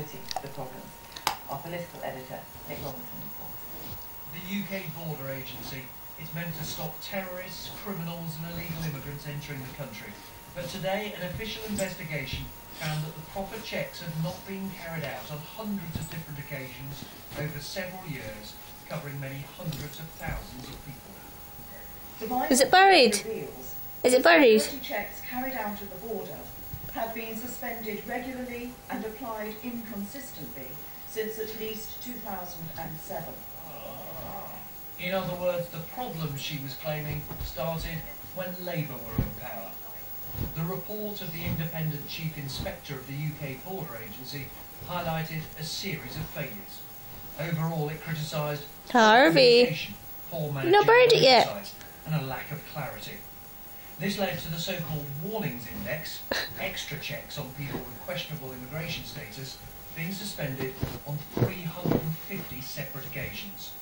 accountability for the problems. Our political editor, Nick Robinson, reports. The UK Border Agency is meant to stop terrorists, criminals and illegal immigrants entering the country. But today, an official investigation found that the proper checks had not been carried out on hundreds of different occasions over several years, covering many hundreds of thousands of people. Is it buried? Is it buried? Security checks carried out at the border have been suspended regularly and applied inconsistently since at least 2007. In other words, the problem she was claiming started when Labour were in power. The report of the independent chief inspector of the UK Border Agency highlighted a series of failures. Overall, it criticised Harvey, poor you've not buried it yet, and a lack of clarity. This led to the so-called Warnings Index, extra checks on people with questionable immigration status, being suspended on 350 separate occasions.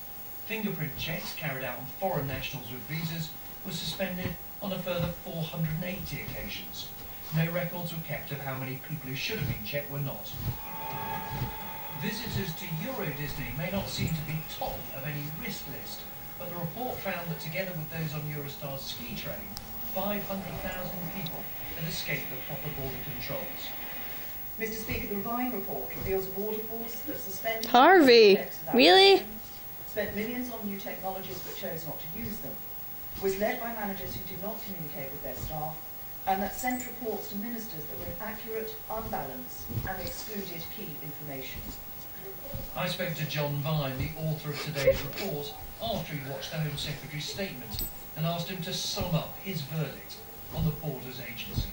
Fingerprint checks carried out on foreign nationals with visas were suspended on a further 480 occasions. No records were kept of how many people who should have been checked were not. Visitors to Euro Disney may not seem to be top of any risk list, but the report found that together with those on Eurostar's ski train, 500,000 people had escaped the proper border controls. Mr. Speaker, the Revine report reveals a border force that suspended Harvey, checks without really? action, spent millions on new technologies but chose not to use them, was led by managers who did not communicate with their staff, and that sent reports to ministers that were inaccurate, unbalanced, and excluded key information. I spoke to John Vine, the author of today's report, after he watched the Home Secretary's statement and asked him to sum up his verdict on the Borders Agency.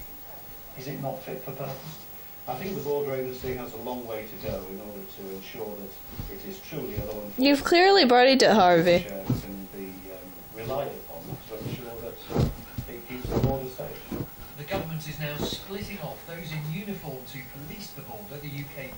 Is it not fit for purpose? I think the Border Agency has a long way to go in order to ensure that it is truly a law enforcement. You've clearly buried it, Harvey. Can be relied upon to ensure that it keeps the border safe. The government is now splitting off those in uniform to police the border, the UK